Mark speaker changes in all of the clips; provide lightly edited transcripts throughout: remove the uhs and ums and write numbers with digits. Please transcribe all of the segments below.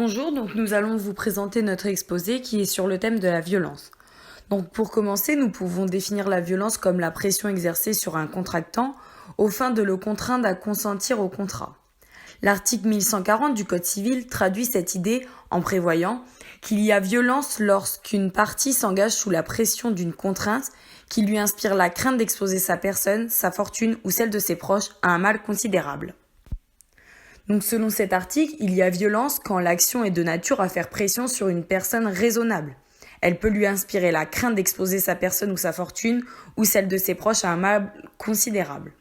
Speaker 1: Bonjour, donc nous allons vous présenter notre exposé qui est sur le thème de la violence. Donc pour commencer, nous pouvons définir la violence comme la pression exercée sur un contractant aux fins de le contraindre à consentir au contrat. L'article 1140 du Code civil traduit cette idée en prévoyant qu'il y a violence lorsqu'une partie s'engage sous la pression d'une contrainte qui lui inspire la crainte d'exposer sa personne, sa fortune ou celle de ses proches à un mal considérable. Donc selon cet article, il y a violence quand l'action est de nature à faire pression sur une personne raisonnable. Elle peut lui inspirer la crainte d'exposer sa personne ou sa fortune ou celle de ses proches à un mal considérable.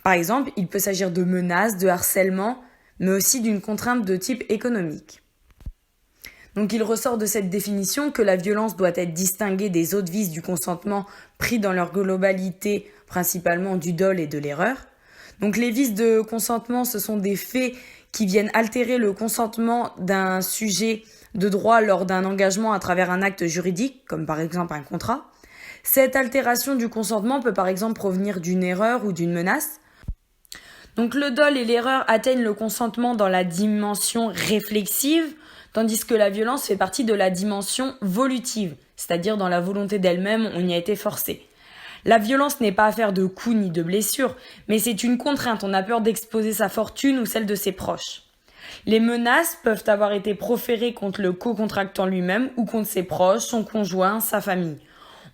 Speaker 1: Par exemple, il peut s'agir de menaces, de harcèlement, mais aussi d'une contrainte de type économique. Donc il ressort de cette définition que la violence doit être distinguée des autres vices du consentement pris dans leur globalité, principalement du dol et de l'erreur. Donc les vices de consentement, ce sont des faits qui viennent altérer le consentement d'un sujet de droit lors d'un engagement à travers un acte juridique, comme par exemple un contrat. Cette altération du consentement peut par exemple provenir d'une erreur ou d'une menace. Donc le dol et l'erreur atteignent le consentement dans la dimension réflexive, tandis que la violence fait partie de la dimension volutive, c'est-à-dire dans la volonté d'elle-même, on y a été forcé. La violence n'est pas affaire de coups ni de blessures, mais c'est une contrainte, on a peur d'exposer sa fortune ou celle de ses proches. Les menaces peuvent avoir été proférées contre le co-contractant lui-même ou contre ses proches, son conjoint, sa famille.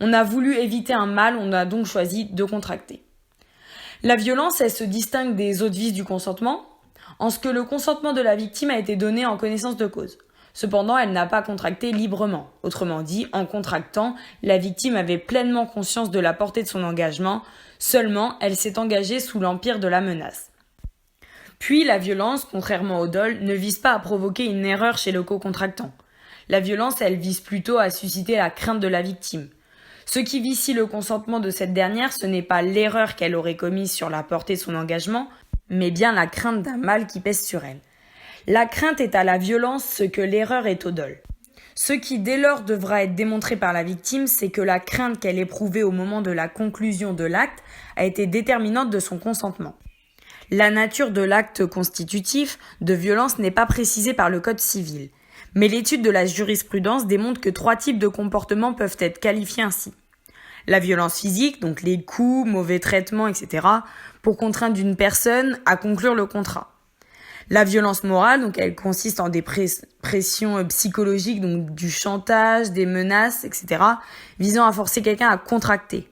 Speaker 1: On a voulu éviter un mal, on a donc choisi de contracter. La violence, elle se distingue des autres vices du consentement, en ce que le consentement de la victime a été donné en connaissance de cause. Cependant, elle n'a pas contracté librement. Autrement dit, en contractant, la victime avait pleinement conscience de la portée de son engagement, seulement elle s'est engagée sous l'empire de la menace. Puis la violence, contrairement au dol, ne vise pas à provoquer une erreur chez le co-contractant. La violence, elle vise plutôt à susciter la crainte de la victime. Ce qui vicie le consentement de cette dernière, ce n'est pas l'erreur qu'elle aurait commise sur la portée de son engagement, mais bien la crainte d'un mal qui pèse sur elle. La crainte est à la violence ce que l'erreur est au dol. Ce qui dès lors devra être démontré par la victime, c'est que la crainte qu'elle éprouvait au moment de la conclusion de l'acte a été déterminante de son consentement. La nature de l'acte constitutif de violence n'est pas précisée par le Code civil, mais l'étude de la jurisprudence démontre que 3 types de comportements peuvent être qualifiés ainsi. La violence physique, donc les coups, mauvais traitements, etc., pour contraindre une personne à conclure le contrat. La violence morale, donc elle consiste en des pressions psychologiques, donc du chantage, des menaces, etc., visant à forcer quelqu'un à contracter.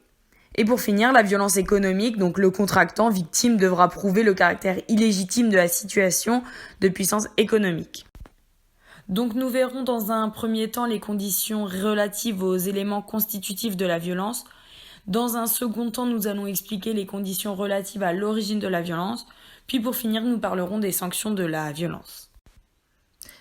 Speaker 1: Et pour finir, la violence économique, donc le contractant victime devra prouver le caractère illégitime de la situation de puissance économique. Donc nous verrons dans un premier temps les conditions relatives aux éléments constitutifs de la violence. Dans un second temps, nous allons expliquer les conditions relatives à l'origine de la violence. Puis pour finir, nous parlerons des sanctions de la violence.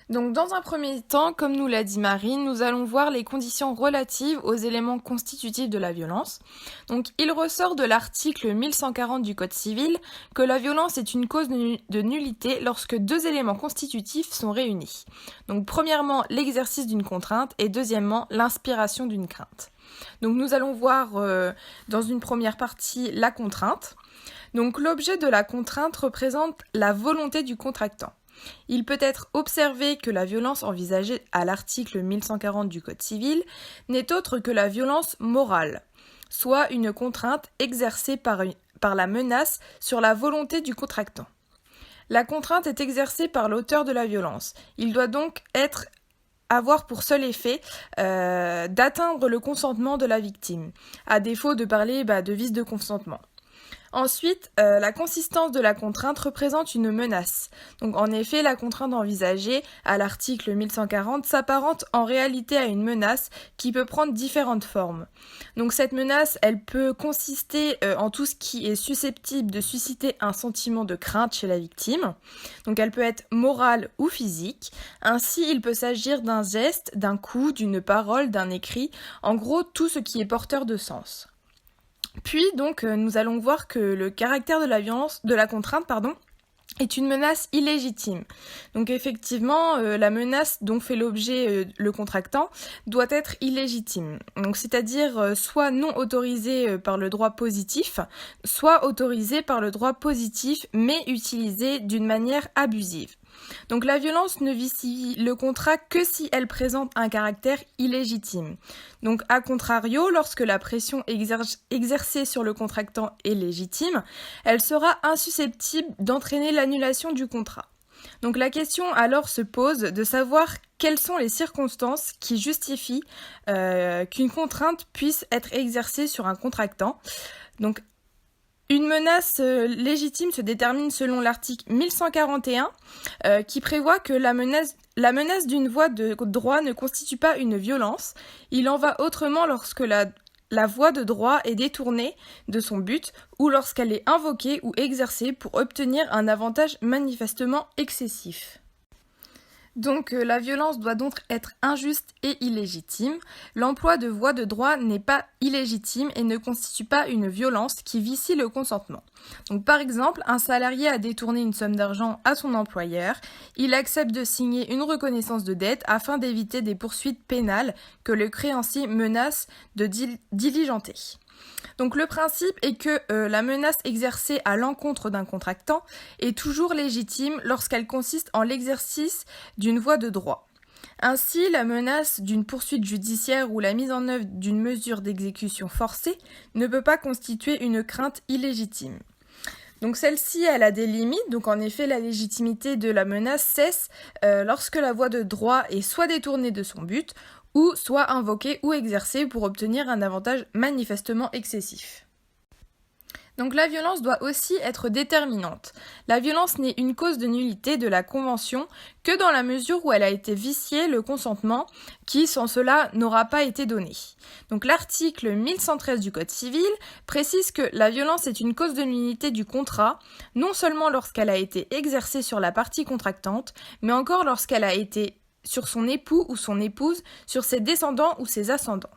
Speaker 2: Donc dans un premier temps, comme nous l'a dit Marine, nous allons voir les conditions relatives aux éléments constitutifs de la violence. Donc il ressort de l'article 1140 du Code civil que la violence est une cause de nullité lorsque 2 éléments constitutifs sont réunis. Donc premièrement, l'exercice d'une contrainte et deuxièmement, l'inspiration d'une crainte. Donc nous allons voir dans une première partie la contrainte. Donc l'objet de la contrainte représente la volonté du contractant. Il peut être observé que la violence envisagée à l'article 1140 du Code civil n'est autre que la violence morale, soit une contrainte exercée par la menace sur la volonté du contractant. La contrainte est exercée par l'auteur de la violence. Il doit donc avoir pour seul effet d'atteindre le consentement de la victime, à défaut de parler de vice de consentement. Ensuite, la consistance de la contrainte représente une menace. Donc, en effet, la contrainte envisagée à l'article 1140 s'apparente en réalité à une menace qui peut prendre différentes formes. Donc, cette menace, elle peut consister en tout ce qui est susceptible de susciter un sentiment de crainte chez la victime. Donc, elle peut être morale ou physique. Ainsi, il peut s'agir d'un geste, d'un coup, d'une parole, d'un écrit. En gros, tout ce qui est porteur de sens. Puis donc nous allons voir que le caractère de la contrainte est une menace illégitime. Donc effectivement, la menace dont fait l'objet le contractant doit être illégitime. Donc c'est-à-dire soit non autorisée par le droit positif, soit autorisée par le droit positif mais utilisée d'une manière abusive. Donc la violence ne vicie le contrat que si elle présente un caractère illégitime. Donc à contrario, lorsque la pression exercée sur le contractant est légitime, elle sera insusceptible d'entraîner l'annulation du contrat. Donc la question alors se pose de savoir quelles sont les circonstances qui justifient qu'une contrainte puisse être exercée sur un contractant. Donc une menace légitime se détermine selon l'article 1141 qui prévoit que la menace d'une voie de droit ne constitue pas une violence. Il en va autrement lorsque la voie de droit est détournée de son but ou lorsqu'elle est invoquée ou exercée pour obtenir un avantage manifestement excessif. Donc la violence doit donc être injuste et illégitime. L'emploi de voies de droit n'est pas illégitime et ne constitue pas une violence qui vicie le consentement. Donc par exemple, un salarié a détourné une somme d'argent à son employeur. Il accepte de signer une reconnaissance de dette afin d'éviter des poursuites pénales que le créancier menace de diligenter. Donc le principe est que la menace exercée à l'encontre d'un contractant est toujours légitime lorsqu'elle consiste en l'exercice d'une voie de droit. Ainsi, la menace d'une poursuite judiciaire ou la mise en œuvre d'une mesure d'exécution forcée ne peut pas constituer une crainte illégitime. Donc celle-ci, elle a des limites, donc en effet la légitimité de la menace cesse lorsque la voie de droit est soit détournée de son but, ou soit invoquée ou exercée pour obtenir un avantage manifestement excessif. Donc la violence doit aussi être déterminante. La violence n'est une cause de nullité de la Convention que dans la mesure où elle a été viciée le consentement qui, sans cela, n'aura pas été donné. Donc l'article 1113 du Code civil précise que la violence est une cause de nullité du contrat, non seulement lorsqu'elle a été exercée sur la partie contractante, mais encore lorsqu'elle a été sur son époux ou son épouse, sur ses descendants ou ses ascendants.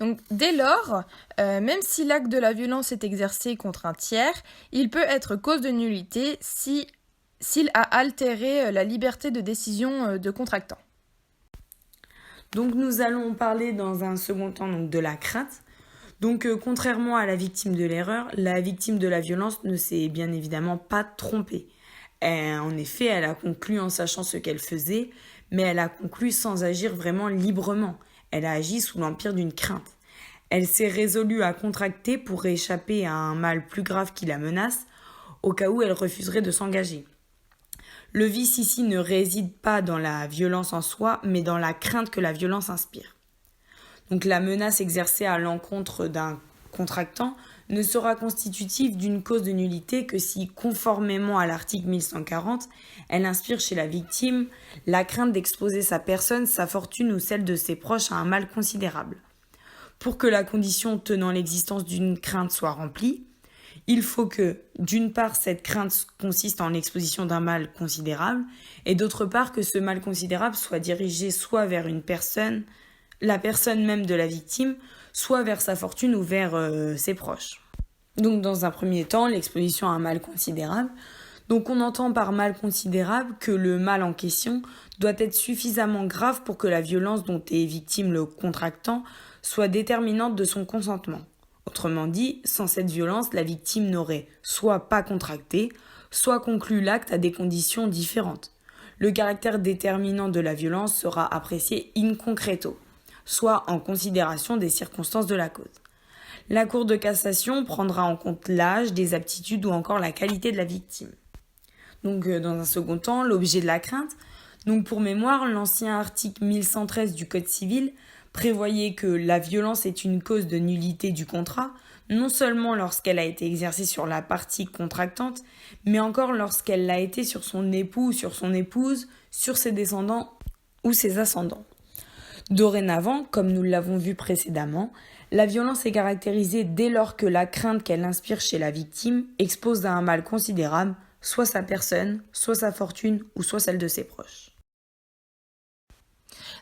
Speaker 2: Donc dès lors, même si l'acte de la violence est exercé contre un tiers, il peut être cause de nullité s'il a altéré la liberté de décision de contractant.
Speaker 1: Donc nous allons parler dans un second temps de la crainte. Donc contrairement à la victime de l'erreur, la victime de la violence ne s'est bien évidemment pas trompée. En effet, elle a conclu en sachant ce qu'elle faisait, mais elle a conclu sans agir vraiment librement. Elle a agi sous l'empire d'une crainte. Elle s'est résolue à contracter pour échapper à un mal plus grave qui la menace, au cas où elle refuserait de s'engager. Le vice ici ne réside pas dans la violence en soi, mais dans la crainte que la violence inspire. Donc la menace exercée à l'encontre d'un contractant ne sera constitutive d'une cause de nullité que si, conformément à l'article 1140, elle inspire chez la victime la crainte d'exposer sa personne, sa fortune ou celle de ses proches à un mal considérable. Pour que la condition tenant l'existence d'une crainte soit remplie, il faut que, d'une part, cette crainte consiste en l'exposition d'un mal considérable, et d'autre part, que ce mal considérable soit dirigé soit vers une personne, la personne même de la victime, soit vers sa fortune ou vers ses proches. Donc dans un premier temps, l'exposition à un mal considérable. Donc on entend par mal considérable que le mal en question doit être suffisamment grave pour que la violence dont est victime le contractant soit déterminante de son consentement. Autrement dit, sans cette violence, la victime n'aurait soit pas contracté, soit conclu l'acte à des conditions différentes. Le caractère déterminant de la violence sera apprécié in concreto, soit en considération des circonstances de la cause. La Cour de cassation prendra en compte l'âge, des aptitudes ou encore la qualité de la victime. Donc dans un second temps, l'objet de la crainte. Donc pour mémoire, l'ancien article 1113 du Code civil prévoyait que la violence est une cause de nullité du contrat, non seulement lorsqu'elle a été exercée sur la partie contractante, mais encore lorsqu'elle l'a été sur son époux ou sur son épouse, sur ses descendants ou ses ascendants. Dorénavant, comme nous l'avons vu précédemment, la violence est caractérisée dès lors que la crainte qu'elle inspire chez la victime expose à un mal considérable, soit sa personne, soit sa fortune ou soit celle de ses proches.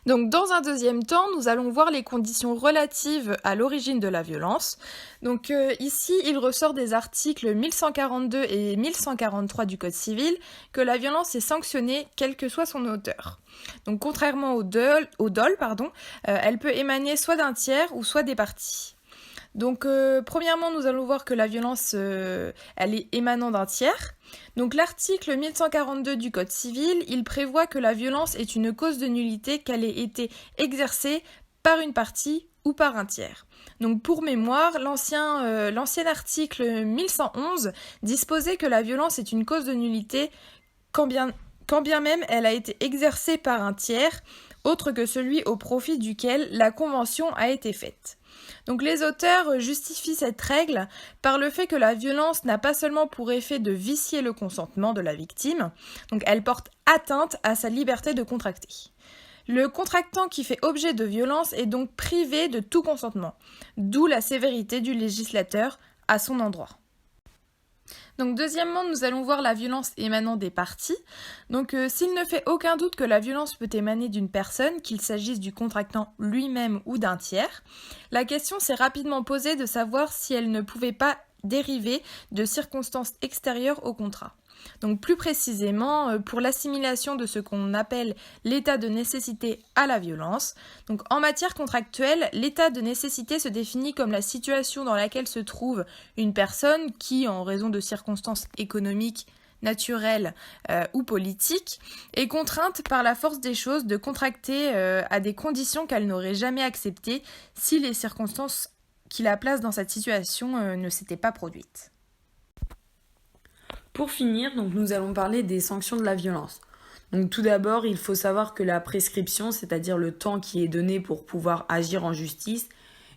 Speaker 2: Donc dans un deuxième temps, nous allons voir les conditions relatives à l'origine de la violence. Donc ici, il ressort des articles 1142 et 1143 du Code civil que la violence est sanctionnée quel que soit son auteur. Donc contrairement au dol, elle peut émaner soit d'un tiers ou soit des parties. Donc, premièrement, nous allons voir que la violence, elle est émanant d'un tiers. Donc, l'article 1142 du Code civil, il prévoit que la violence est une cause de nullité qu'elle ait été exercée par une partie ou par un tiers. Donc, pour mémoire, l'ancien article 1111 disposait que la violence est une cause de nullité quand bien même elle a été exercée par un tiers, autre que celui au profit duquel la convention a été faite. Donc les auteurs justifient cette règle par le fait que la violence n'a pas seulement pour effet de vicier le consentement de la victime, donc elle porte atteinte à sa liberté de contracter. Le contractant qui fait objet de violence est donc privé de tout consentement, d'où la sévérité du législateur à son endroit. Donc deuxièmement, nous allons voir la violence émanant des parties. Donc s'il ne fait aucun doute que la violence peut émaner d'une personne, qu'il s'agisse du contractant lui-même ou d'un tiers, la question s'est rapidement posée de savoir si elle ne pouvait pas dériver de circonstances extérieures au contrat. Donc plus précisément, pour l'assimilation de ce qu'on appelle l'état de nécessité à la violence. Donc en matière contractuelle, l'état de nécessité se définit comme la situation dans laquelle se trouve une personne qui, en raison de circonstances économiques, naturelles ou politiques, est contrainte par la force des choses de contracter à des conditions qu'elle n'aurait jamais acceptées si les circonstances qui la placent dans cette situation ne s'étaient pas produites.
Speaker 1: Pour finir, donc, nous allons parler des sanctions de la violence. Donc, tout d'abord, il faut savoir que la prescription, c'est-à-dire le temps qui est donné pour pouvoir agir en justice,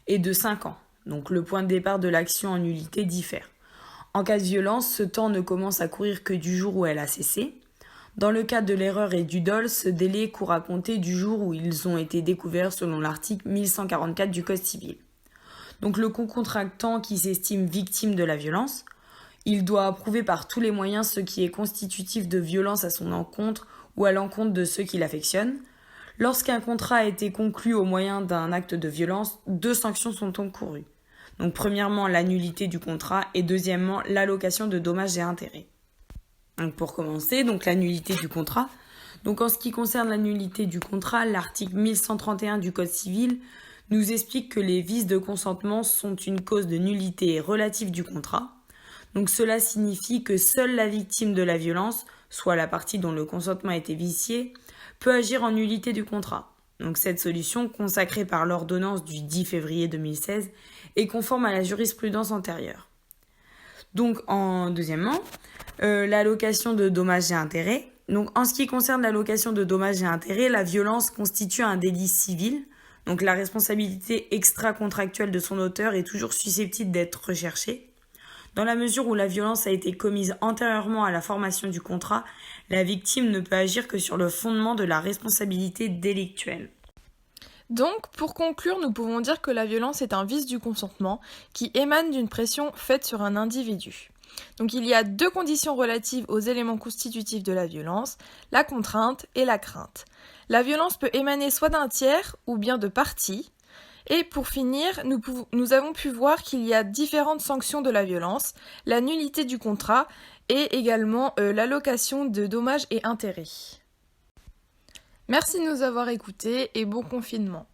Speaker 1: est de 5 ans. Donc le point de départ de l'action en nullité diffère. En cas de violence, ce temps ne commence à courir que du jour où elle a cessé. Dans le cas de l'erreur et du dol, ce délai court à compter du jour où ils ont été découverts selon l'article 1144 du Code civil. Donc le co-contractant qui s'estime victime de la violence, il doit approuver par tous les moyens ce qui est constitutif de violence à son encontre ou à l'encontre de ceux qui l'affectionnent. Lorsqu'un contrat a été conclu au moyen d'un acte de violence, 2 sanctions sont encourues. Donc premièrement, la nullité du contrat et deuxièmement, l'allocation de dommages et intérêts. Donc pour commencer, donc la nullité du contrat. Donc en ce qui concerne la nullité du contrat, l'article 1131 du Code civil nous explique que les vices de consentement sont une cause de nullité relative du contrat. Donc cela signifie que seule la victime de la violence, soit la partie dont le consentement a été vicié, peut agir en nullité du contrat. Donc cette solution, consacrée par l'ordonnance du 10 février 2016, est conforme à la jurisprudence antérieure. Donc deuxièmement, l'allocation de dommages et intérêts. Donc en ce qui concerne l'allocation de dommages et intérêts, la violence constitue un délit civil. Donc la responsabilité extra-contractuelle de son auteur est toujours susceptible d'être recherchée. Dans la mesure où la violence a été commise antérieurement à la formation du contrat, la victime ne peut agir que sur le fondement de la responsabilité délictuelle.
Speaker 2: Donc, pour conclure, nous pouvons dire que la violence est un vice du consentement qui émane d'une pression faite sur un individu. Donc, il y a 2 conditions relatives aux éléments constitutifs de la violence, la contrainte et la crainte. La violence peut émaner soit d'un tiers ou bien de parties. Et pour finir, nous avons pu voir qu'il y a différentes sanctions de la violence, la nullité du contrat et également l'allocation de dommages et intérêts. Merci de nous avoir écoutés et bon confinement.